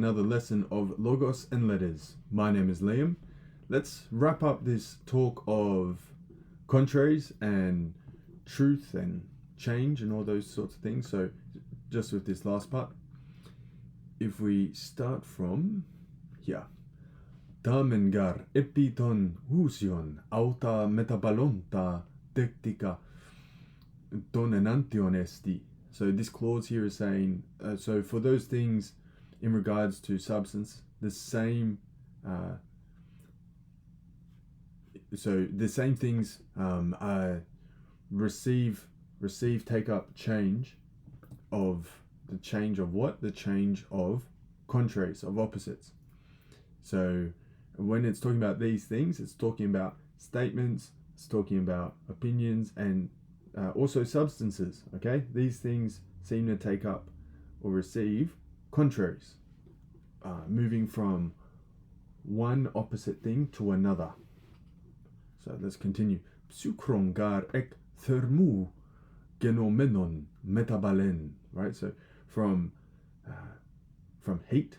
Another lesson of Logos and Letters. My name is Liam. Let's wrap up this talk of contraries and truth and change and all those sorts of things. So just with this last part, if we start from here. Tamengar epiton husion auta metabalonta tectica donenantion esti. So this clause here is saying, so for those things in regards to substance, the same things receive, take up change of the change of what? The change of contraries, of opposites. So when it's talking about these things, it's talking about statements, it's talking about opinions, and also substances. Okay, these things seem to take up or receive contraries, moving from one opposite thing to another. So let's continue. Psykrongar ek thermu genomenon metabalen. Right. So from heat,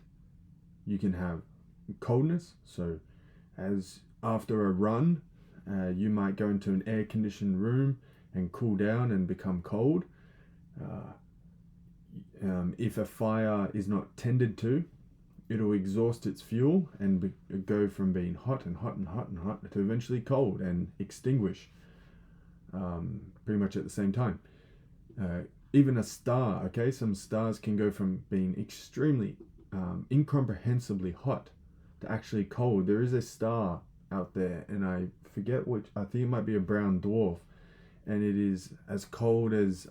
you can have coldness. So as after a run, you might go into an air-conditioned room and cool down and become cold. If a fire is not tended to, it'll exhaust its fuel and go from being hot and hot and hot and hot to eventually cold and extinguish pretty much at the same time. Even a star, okay, some stars can go from being extremely incomprehensibly hot to actually cold. There is a star out there, and I forget which, I think it might be a brown dwarf, and it is as cold as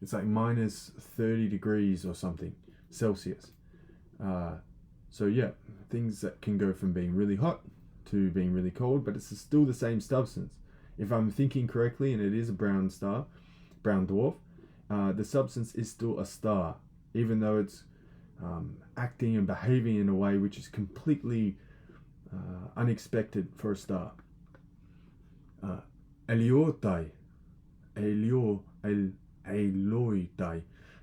it's like minus 30 degrees or something Celsius. So yeah, things that can go from being really hot to being really cold, but it's still the same substance. If I'm thinking correctly, and it is a brown dwarf, the substance is still a star, even though it's acting and behaving in a way which is completely unexpected for a star. Elioitai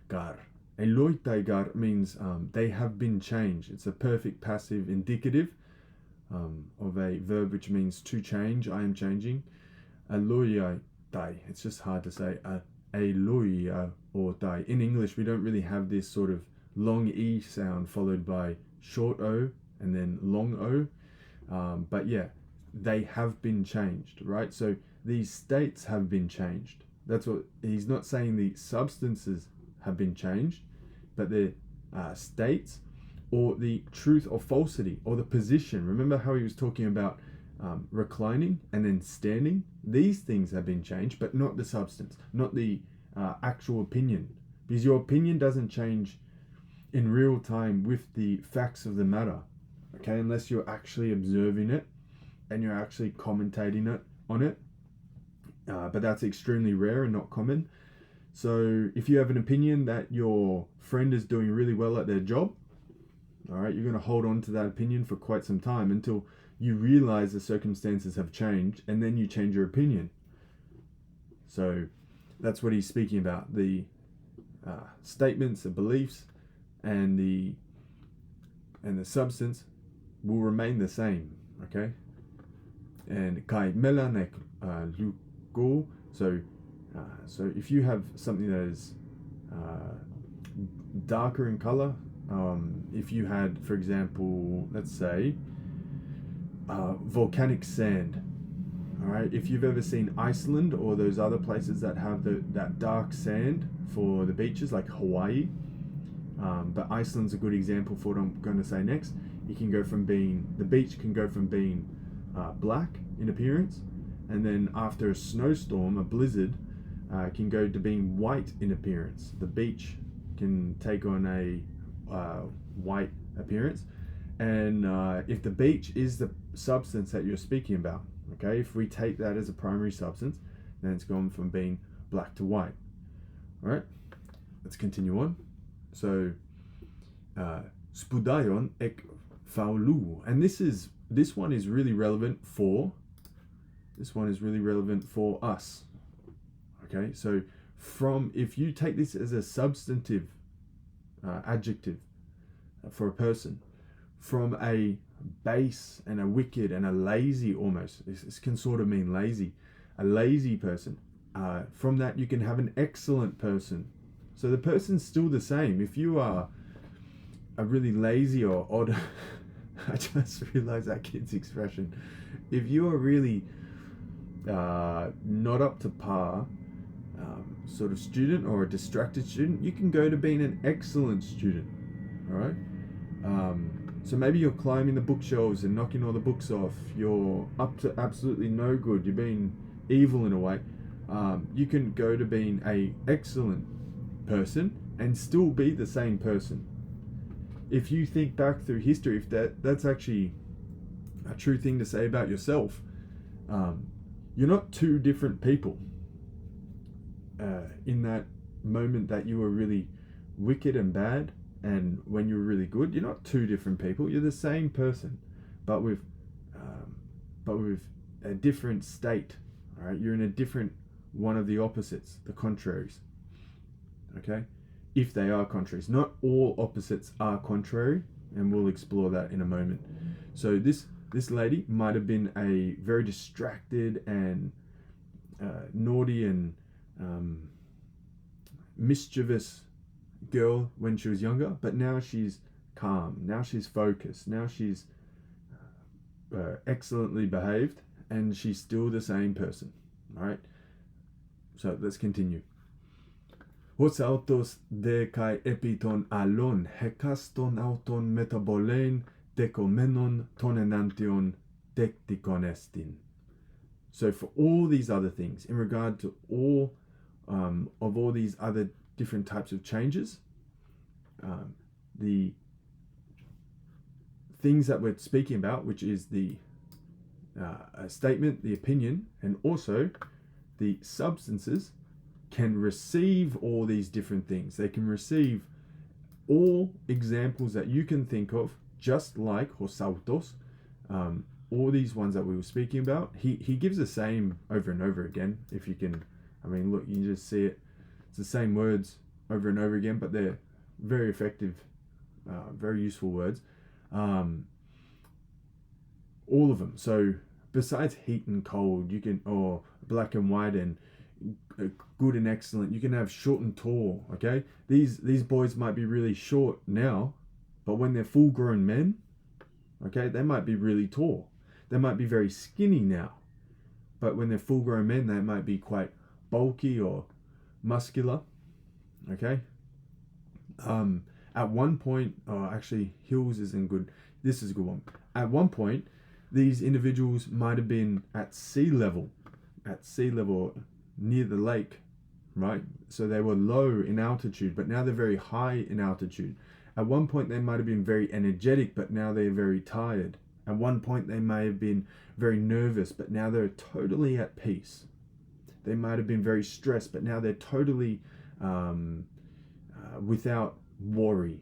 gar. Elioitai gar means they have been changed. It's a perfect passive indicative of a verb which means to change. I am changing. Elioitai. It's just hard to say. Elioitai. In English, we don't really have this sort of long E sound followed by short O and then long O. But yeah, they have been changed, right? So these states have been changed. That's what he's not saying. The substances have been changed, but the states, or the truth or falsity, or the position. Remember how he was talking about reclining and then standing? These things have been changed, but not the substance, not the actual opinion, because your opinion doesn't change in real time with the facts of the matter, okay, unless you're actually observing it and you're actually commentating on it. But that's extremely rare and not common. So if you have an opinion that your friend is doing really well at their job, all right, you're going to hold on to that opinion for quite some time until you realize the circumstances have changed, and then you change your opinion. So that's what he's speaking about. The statements, the beliefs, and the substance will remain the same, okay? And kai melanek lugo. So if you have something that is darker in color, if you had, for example, let's say volcanic sand, all right, if you've ever seen Iceland or those other places that have that dark sand for the beaches, like Hawaii, but Iceland's a good example for what I'm going to say next. The beach can go from being black in appearance, and then after a snowstorm, a blizzard, can go to being white in appearance. The beach can take on a white appearance, and if the beach is the substance that you're speaking about, okay, if we take that as a primary substance, then it's gone from being black to white. All right, let's continue on. So spudaion ek faulu, and this one is really relevant for us. Okay, so if you take this as a substantive adjective, for a person, from a base and a wicked and a lazy, almost, this can sort of mean lazy, a lazy person. From that you can have an excellent person. So the person's still the same. If you are a really lazy or odd I just realized that kid's expression. If you are really not up to par sort of student, or a distracted student, you can go to being an excellent student. All right. So maybe you're climbing the bookshelves and knocking all the books off. You're up to absolutely no good. You're being evil in a way. You can go to being a excellent person and still be the same person. If you think back through history, if that's actually a true thing to say about yourself, you're not two different people. In that moment that you were really wicked and bad, and when you were really good, you're not two different people. You're the same person, but with a different state. All right, you're in a different one of the opposites, the contraries. Okay, if they are contraries, not all opposites are contrary, and we'll explore that in a moment. So this lady might have been a very distracted and naughty and mischievous girl when she was younger, but now she's calm, now she's focused, now she's excellently behaved, and she's still the same person. All right, so let's continue. Hos autos de kai epiton alon hekaston auton metabolein decomenon tonenantion decticon estin. So for all these other things, in regard to all of all these other different types of changes, the things that we're speaking about, which is the statement, the opinion, and also the substances, can receive all these different things. They can receive all examples that you can think of, just like Hosautos, all these ones that we were speaking about. He gives the same over and over again. If you can, I mean, look, you just see it. It's the same words over and over again, but they're very effective, very useful words. All of them. So besides heat and cold, you can, or black and white and good and excellent, you can have short and tall. Okay, these boys might be really short now, but when they're full grown men, okay, they might be really tall. They might be very skinny now, but when they're full grown men, they might be quite bulky or muscular. Okay. At one point, actually Hills isn't good. This is a good one. At one point, these individuals might have been at sea level near the lake, right? So they were low in altitude, but now they're very high in altitude. At one point, they might have been very energetic, but now they're very tired. At one point, they may have been very nervous, but now they're totally at peace. They might have been very stressed, but now they're totally without worry.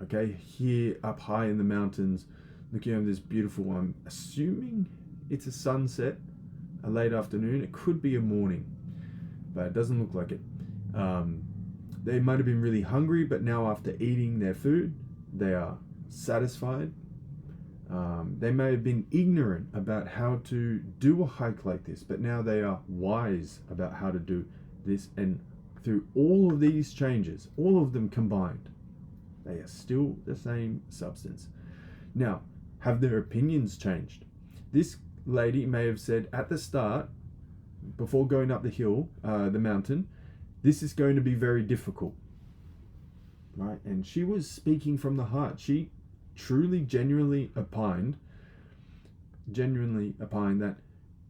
Okay, here up high in the mountains, looking over this beautiful, I'm assuming it's a sunset, a late afternoon. It could be a morning, but it doesn't look like it. They might have been really hungry, but now after eating their food, they are satisfied. They may have been ignorant about how to do a hike like this, but now they are wise about how to do this. And through all of these changes, all of them combined, they are still the same substance. Now, have their opinions changed? This lady may have said at the start, before going up the hill, the mountain, this is going to be very difficult, right? And she was speaking from the heart. She truly, genuinely opined that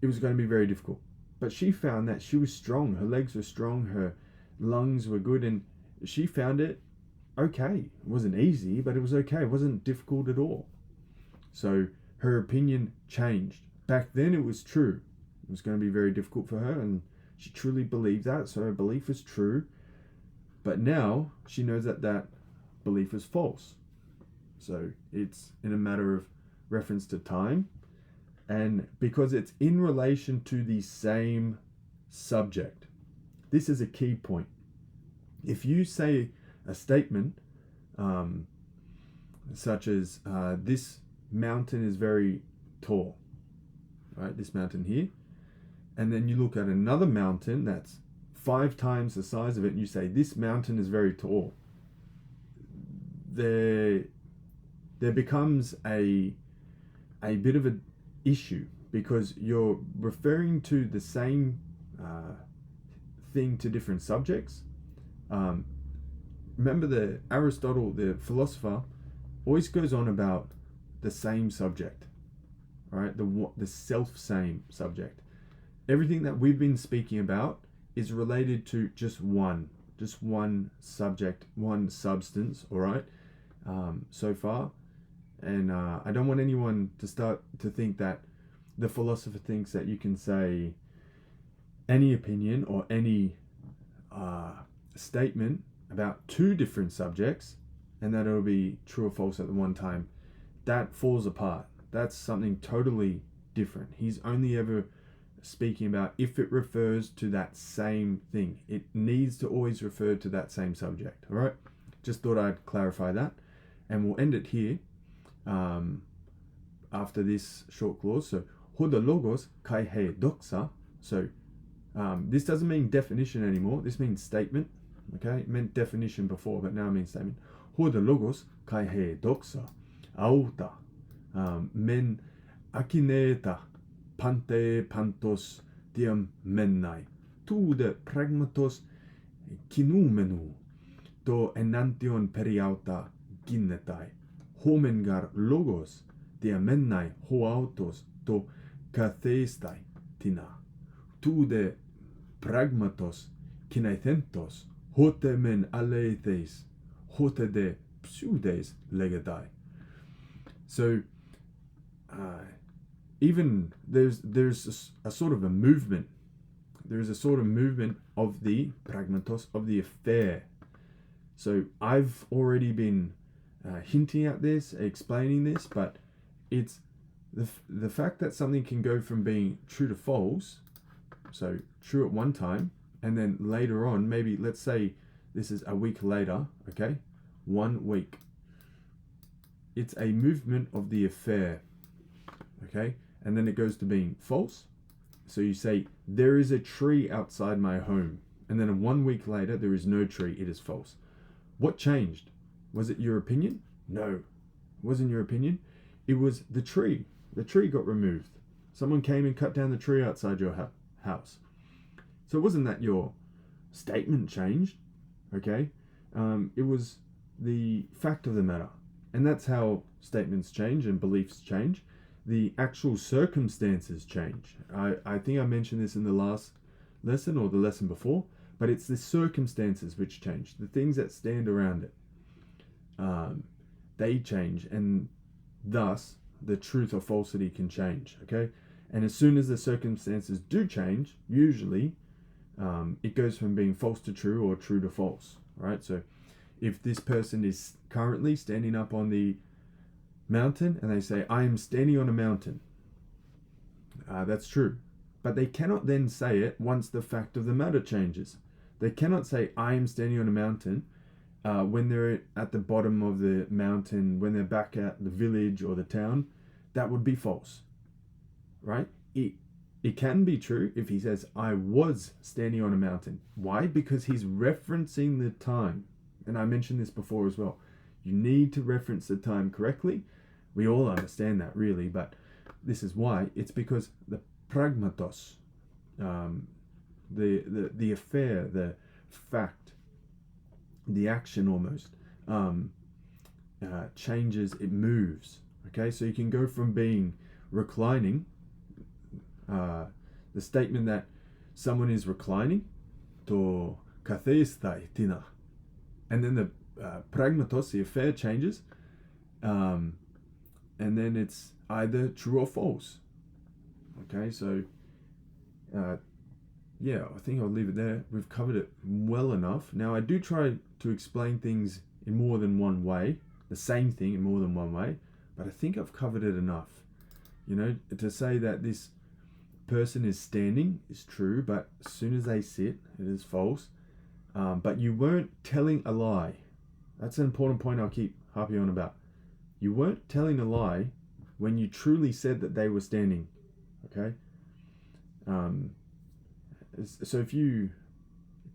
it was going to be very difficult. But she found that she was strong. Her legs were strong. Her lungs were good. And she found it okay. It wasn't easy, but it was okay. It wasn't difficult at all. So her opinion changed. Back then it was true. It was going to be very difficult for her, and she truly believed that, so her belief was true. But now she knows that that belief is false. So it's in a matter of reference to time, and because it's in relation to the same subject. This is a key point. If you say a statement, such as this mountain is very tall, right? This mountain here. And then you look at another mountain that's 5 times the size of it, and you say, this mountain is very tall. There becomes a bit of an issue, because you're referring to the same thing to different subjects. Remember, Aristotle, the philosopher, always goes on about the same subject, right? The self-same subject. Everything that we've been speaking about is related to just one subject, one substance, all right, so far. And I don't want anyone to start to think that the philosopher thinks that you can say any opinion or any statement about 2 different subjects and that it'll be true or false at the one time. That falls apart. That's something totally different. He's only ever speaking about if it refers to that same thing. It needs to always refer to that same subject. All right, just thought I'd clarify that, and we'll end it here after this short clause. So hoda logos kai he doxa. So this doesn't mean definition anymore. This means statement. Okay, it meant definition before, but now it means statement. Hoda logos kai he doxa auta men akineta pante pantos diam mennai tu de pragmatos kinumenu to enantion periauta ginnetai homengar logos diam mennai hoautos to katheistai tina tu de pragmatos kinaithentos hote men aleitheis hote de pseudes legadai. So even there's a sort of a movement. There is a sort of movement of the pragmatos, of the affair. So I've already been hinting at this, explaining this, but it's the fact that something can go from being true to false, so true at one time, and then later on, maybe let's say this is a week later, okay, 1 week. It's a movement of the affair, okay? And then it goes to being false. So you say, there is a tree outside my home. And then 1 week later, there is no tree. It is false. What changed? Was it your opinion? No, it wasn't your opinion. It was the tree. The tree got removed. Someone came and cut down the tree outside your house. So it wasn't that your statement changed, okay? It was the fact of the matter. And that's how statements change and beliefs change. The actual circumstances change. I think I mentioned this in the last lesson or the lesson before, but it's the circumstances which change. The things that stand around it, they change, and thus the truth or falsity can change, okay? And as soon as the circumstances do change, usually it goes from being false to true or true to false, right? So if this person is currently standing up on the mountain and they say, I am standing on a mountain, that's true. But they cannot then say it once the fact of the matter changes. They cannot say, I am standing on a mountain when they're at the bottom of the mountain, when they're back at the village or the town. That would be false, right? It can be true if he says, I was standing on a mountain. Why? Because he's referencing the time. And I mentioned this before as well. You need to reference the time correctly. We all understand that, really, but this is why. It's because the pragmatos, the affair, the fact, the action almost, changes, it moves. Okay, so you can go from being reclining, the statement that someone is reclining, to katheistai tina. And then the pragmatos, the affair, changes, and then it's either true or false. Okay, so yeah, I think I'll leave it there. We've covered it well enough. Now, I do try to explain things in more than one way, the same thing in more than one way, but I think I've covered it enough. You know, to say that this person is standing is true, but as soon as they sit, it is false. But you weren't telling a lie. That's an important point I'll keep harping on about. You weren't telling a lie when you truly said that they were standing. Okay? So if you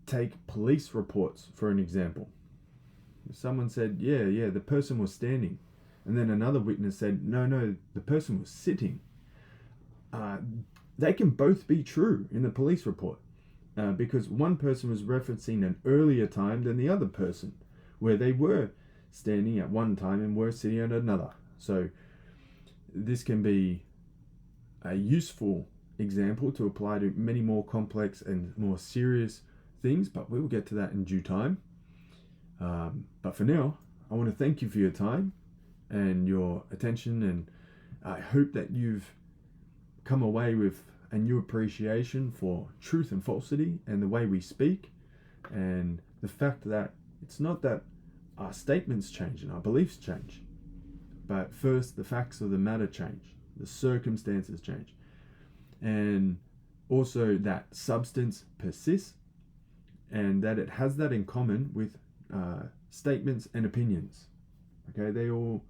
take police reports for an example, someone said, yeah, the person was standing, and then another witness said, no, the person was sitting. They can both be true in the police report, because one person was referencing an earlier time than the other person, where they were standing at one time and were sitting at another. So this can be a useful example to apply to many more complex and more serious things, but we will get to that in due time. But for now, I want to thank you for your time and your attention, and I hope that you've come away with a new appreciation for truth and falsity and the way we speak, and the fact that it's not that our statements change and our beliefs change, but first the facts of the matter change, the circumstances change, and also that substance persists, and that it has that in common with statements and opinions. Okay, they all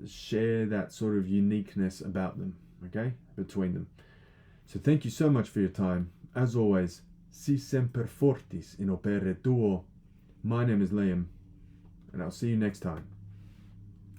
share that sort of uniqueness about them, okay, between them. So thank you so much for your time. As always, si semper fortis in opere tuo. My name is Liam, and I'll see you next time.